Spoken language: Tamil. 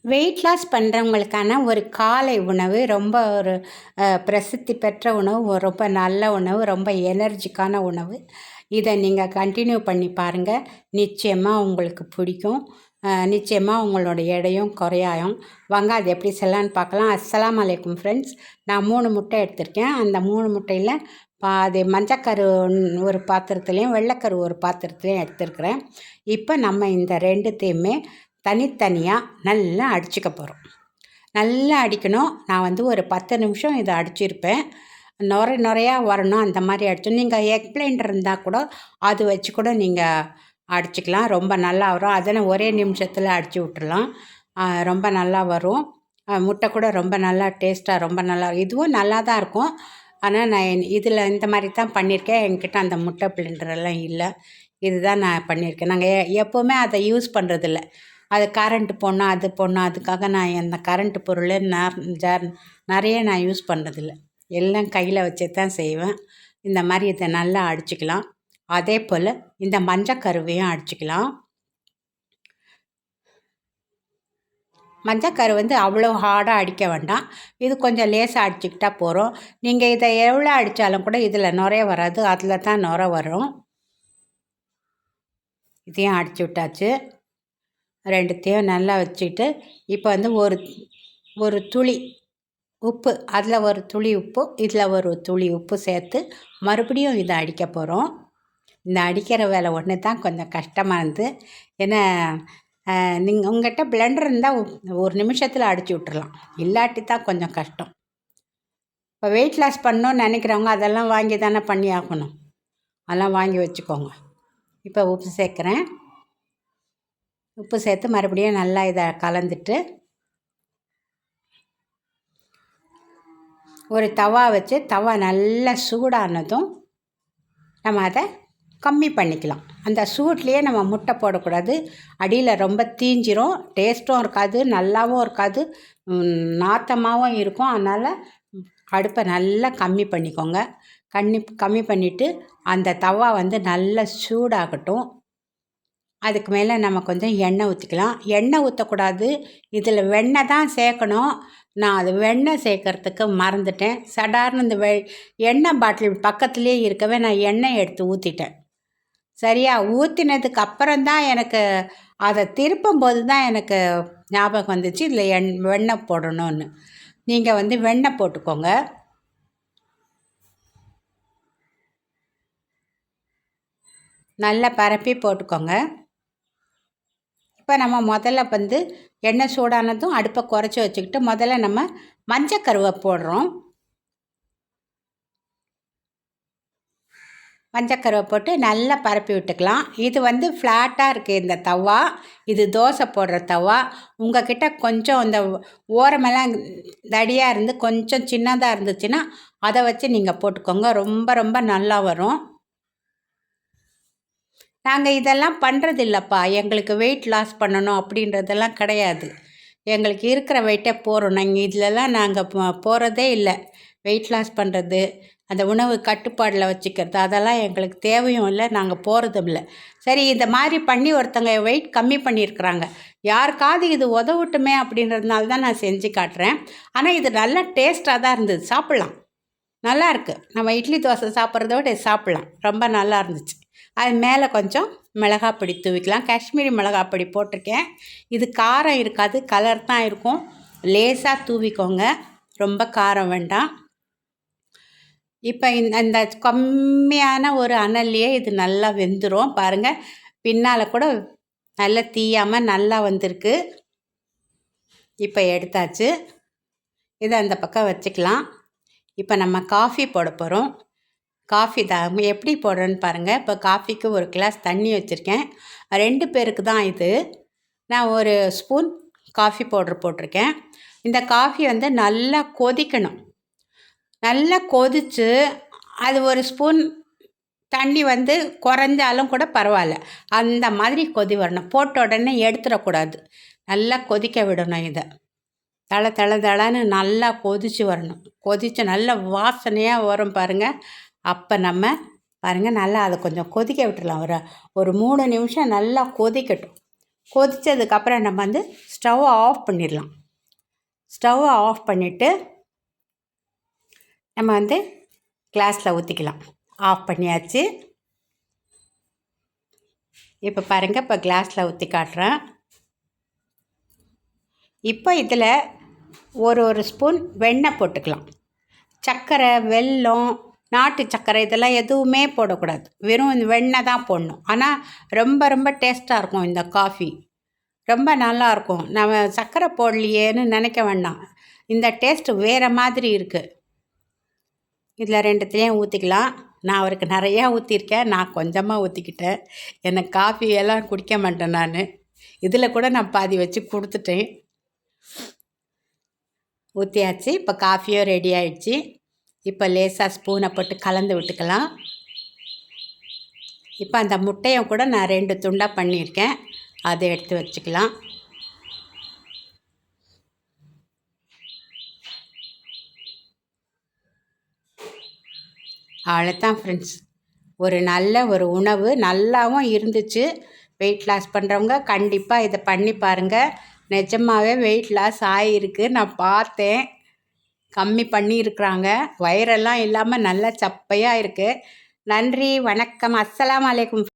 வெயிட் லாஸ் பண்ணுறவங்களுக்கான ஒரு காலை உணவு ரொம்ப ஒரு பிரசித்தி பெற்ற உணவு, ரொம்ப நல்ல உணவு, ரொம்ப எனர்ஜிக்கான உணவு. இதை நீங்கள் கண்டினியூ பண்ணி பாருங்கள். நிச்சயமாக உங்களுக்கு பிடிக்கும். நிச்சயமாக உங்களோட எடையும் குறையாயும். வாங்க அது எப்படி செய்யலான்னு பார்க்கலாம். அஸ்ஸலாமு அலைக்கும் ஃப்ரெண்ட்ஸ். நான் 3 முட்டை எடுத்திருக்கேன். அந்த 3 முட்டையில் பாதி மஞ்சக்கரு ஒரு பாத்திரத்துலேயும் வெள்ளைக்கரு ஒரு பாத்திரத்துலேயும் எடுத்துருக்கிறேன். இப்போ நம்ம இந்த ரெண்டுத்தையுமே தனித்தனியாக நல்லா அடிச்சுக்க போகிறோம். நல்லா அடிக்கணும். நான் ஒரு 10 நிமிஷம் இதை அடிச்சிருப்பேன். நுரையா வரணும், அந்த மாதிரி அடிச்சு. நீங்கள் எக் பிளெண்டர் இருந்தால் கூட அது வச்சு கூட நீங்கள் அடிச்சுக்கலாம். ரொம்ப நல்லா வரும். அதனை ஒரே நிமிஷத்தில் அடித்து விட்டுறலாம். ரொம்ப நல்லா வரும். முட்டை கூட ரொம்ப நல்லா டேஸ்ட்டாக ரொம்ப நல்லா, இதுவும் நல்லா தான் இருக்கும். ஆனால் நான் இதில் இந்த மாதிரி தான் பண்ணியிருக்கேன். என்கிட்ட அந்த முட்டை பிளெண்டரெல்லாம் இல்லை. இதுதான் நான் பண்ணியிருக்கேன். நாங்கள் எப்போவுமே அதை யூஸ் பண்ணுறதில்ல. அது கரண்ட்டு போடணும், அது போடணும், அதுக்காக நான் அந்த கரண்ட்டு பொருள் நிறைய நான் யூஸ் பண்ணுறதில்ல. எல்லாம் கையில் வச்சு தான் செய்வேன். இந்த மாதிரி இதை நல்லா அடிச்சுக்கலாம். அதே போல் இந்த மஞ்சக்கருவையும் அடிச்சுக்கலாம். மஞ்சக்கரு அவ்வளோ ஹார்டாக அடிக்க வேண்டாம். இது கொஞ்சம் லேசாக அடிச்சுக்கிட்டால் போகிறோம். நீங்கள் இதை எவ்வளோ அடித்தாலும் கூட இதில் நுரைய வராது, அதில் தான் நுரை வரும். இதையும் அடிச்சு விட்டாச்சு. ரெண்டுத்தையும் நல்லா வச்சுக்கிட்டு இப்போ ஒரு ஒரு துளி உப்பு, அதில் ஒரு துளி உப்பு, இதில் ஒரு துளி உப்பு சேர்த்து மறுபடியும் இதை அடிக்க போகிறோம். இந்த அடிக்கிற வேலை ஒன்று தான் கொஞ்சம் கஷ்டமாக இருந்து. ஏன்னா உங்கள்கிட்ட பிளெண்டர் இருந்தால் ஒரு நிமிஷத்தில் அடித்து விட்டுறலாம். இல்லாட்டி தான் கொஞ்சம் கஷ்டம். இப்போ வெயிட் லாஸ் பண்ணணும்னு நினைக்கிறவங்க அதெல்லாம் வாங்கி தானே பண்ணி ஆகணும். அதெல்லாம் வாங்கி வச்சுக்கோங்க. இப்போ உப்பு சேர்க்குறேன். உப்பு சேர்த்து மறுபடியும் நல்லா இதை கலந்துட்டு ஒரு தவா வச்சு, தவா நல்லா சூடானதும் நம்ம அதை கம்மி பண்ணிக்கலாம். அந்த சூட்லேயே நம்ம முட்டை போடக்கூடாது. அடியில் ரொம்ப தீஞ்சிரும், டேஸ்ட்டும் இருக்காது, நல்லாவும் இருக்காது, நாத்தமாகவும் இருக்கும். அதனால் அடுப்பை நல்லா கம்மி பண்ணிக்கோங்க. கம்மி பண்ணிவிட்டு அந்த தவா நல்லா சூடாகட்டும். அதுக்கு மேலே நம்ம கொஞ்சம் எண்ணெய் ஊற்றிக்கலாம். எண்ணெய் ஊற்றக்கூடாது, இதில் வெண்ணெய் தான் சேர்க்கணும். நான் அது வெண்ணெய் சேர்க்கறதுக்கு மறந்துட்டேன். சடார்னு இந்த எண்ணெய் பாட்டில் பக்கத்துலேயே இருக்கவே நான் எண்ணெய் எடுத்து ஊற்றிட்டேன். சரியா? ஊற்றினதுக்கு அப்புறம்தான் எனக்கு அதை திருப்பும்போது தான் எனக்கு ஞாபகம் வந்துச்சு இதில் வெண்ணெய் போடணும்னு. நீங்கள் வெண்ணெய் போட்டுக்கோங்க. நல்லா பரப்பி போட்டுக்கோங்க. இப்போ நம்ம முதல்ல எண்ணெய் சூடானதும் அடுப்பை குறைச்சி வச்சுக்கிட்டு முதல்ல நம்ம மஞ்சக்கருவை போடுறோம். மஞ்சக்கருவை போட்டு நல்லா பரப்பி விட்டுக்கலாம். இது ஃப்ளாட்டாக இருக்குது இந்த தவா. இது தோசை போடுற தவா. உங்கள்கிட்ட கொஞ்சம் இந்த ஓரமெல்லாம் தடியாக இருந்து கொஞ்சம் சின்னதாக இருந்துச்சுன்னா அதை வச்சு நீங்கள் போட்டுக்கோங்க. ரொம்ப ரொம்ப நல்லா வரும். நாங்கள் இதெல்லாம் பண்ணுறதில்லப்பா. எங்களுக்கு வெயிட் லாஸ் பண்ணணும் அப்படின்றதெல்லாம் கிடையாது. எங்களுக்கு இருக்கிற வெயிட்டே போகிறோம். நாங்கள் போகிறதே இல்லை. வெயிட் லாஸ் பண்ணுறது, அந்த உணவு கட்டுப்பாடில் வச்சுக்கிறது, அதெல்லாம் எங்களுக்கு தேவையும் இல்லை, நாங்கள் போகிறதும் இல்லை. சரி, இந்த மாதிரி பண்ணி ஒருத்தங்க வெயிட் கம்மி பண்ணியிருக்கிறாங்க, யாருக்காவது இது உதவட்டுமே அப்படின்றதுனால தான் நான் செஞ்சு காட்டுறேன். ஆனால் இது நல்ல டேஸ்ட்டாக தான் இருந்தது, சாப்பிட்லாம், நல்லா இருக்குது. நம்ம இட்லி தோசை சாப்பிட்றத விட சாப்பிட்லாம், ரொம்ப நல்லா இருந்துச்சு. அது மேலே கொஞ்சம் மிளகாப்பொடி தூவிக்கலாம். காஷ்மீரி மிளகாப்பொடி போட்டிருக்கேன். இது காரம் இருக்காது, கலர் தான் இருக்கும். லேசாக தூவிக்கோங்க, ரொம்ப காரம் வேண்டாம். இப்போ இந்த கம்மியான ஒரு அனல்லையே இது நல்லா வெந்துடும். பாருங்கள், பின்னால் கூட நல்லா தீயாமல் நல்லா வந்திருக்கு. இப்போ எடுத்தாச்சு. இதை அந்த பக்கம் வச்சுக்கலாம். இப்போ நம்ம காஃபி போட போகிறோம். காஃபி தான் எப்படி போடுறேன்னு பாருங்கள். இப்போ காஃபிக்கு ஒரு கிளாஸ் தண்ணி வச்சுருக்கேன். 2 பேருக்கு தான் இது. நான் ஒரு ஸ்பூன் காஃபி பவுடர் போட்டிருக்கேன். இந்த காஃபி நல்லா கொதிக்கணும். நல்லா கொதித்து அது ஒரு ஸ்பூன் தண்ணி குறைஞ்சாலும் கூட பரவாயில்ல, அந்த மாதிரி கொதி வரணும். போட்ட உடனே எடுத்துடக்கூடாது. நல்லா கொதிக்க விடணும். இதை தளன்னு நல்லா கொதித்து வரணும். கொதித்து நல்ல வாசனையாக வரும் பாருங்கள். அப்போ நம்ம பாருங்கள் நல்லா அதை கொஞ்சம் கொதிக்க விட்டுடலாம். ஒரு 3 நிமிஷம் நல்லா கொதிக்கட்டும். கொதித்ததுக்கப்புறம் நம்ம வந்து ஸ்டவ்வை ஆஃப் பண்ணிடலாம். ஸ்டவ்வை ஆஃப் பண்ணிவிட்டு நம்ம வந்து கிளாஸில் ஊற்றிக்கலாம். ஆஃப் பண்ணியாச்சு. இப்போ பாருங்கள், இப்போ கிளாஸில் ஊற்றி காட்டுறேன். இப்போ இதில் ஒரு ஸ்பூன் வெண்ணெய் போட்டுக்கலாம். சர்க்கரை, வெல்லம், நாட்டு சர்க்கரை இதெல்லாம் எதுவுமே போடக்கூடாது. வெறும் இந்த வெண்ணெய் தான் போடணும். ஆனால் ரொம்ப ரொம்ப டேஸ்ட்டாக இருக்கும் இந்த காஃபி. ரொம்ப நல்லாயிருக்கும். நம்ம சர்க்கரை போடலையேன்னு நினைக்க வேண்டாம். இந்த டேஸ்ட்டு வேறு மாதிரி இருக்குது. இதில் ரெண்டுத்துலேயும் ஊற்றிக்கலாம். நான் அவருக்கு நிறையா ஊற்றிருக்கேன், நான் கொஞ்சமாக ஊற்றிக்கிட்டேன். எனக்கு காஃபியெல்லாம் குடிக்க மாட்டேன் நான். இதில் கூட நான் பாதி வச்சு கொடுத்துட்டேன். ஊற்றியாச்சு. இப்போ காஃபியும் ரெடி ஆகிடுச்சு. இப்போ லேசாக ஸ்பூனை போட்டு கலந்து விட்டுக்கலாம். இப்போ அந்த முட்டையை கூட நான் 2 துண்டாக பண்ணியிருக்கேன், அதை எடுத்து வச்சுக்கலாம். அவ்வளோதான் ஃப்ரெண்ட்ஸ். ஒரு நல்ல ஒரு உணவு, நல்லாவும் இருந்துச்சு. வெயிட் லாஸ் பண்ணுறவங்க கண்டிப்பாக இதை பண்ணி பாருங்கள். நிஜமாகவே வெயிட் லாஸ் ஆகிருக்கு. நான் பார்த்தேன், கம்மி பண்ணியிருக்கிறாங்க. வயிறெல்லாம் இல்லாமல் நல்லா சப்பையாக இருக்குது. நன்றி, வணக்கம், அஸ்ஸலாமு அலைக்கும்.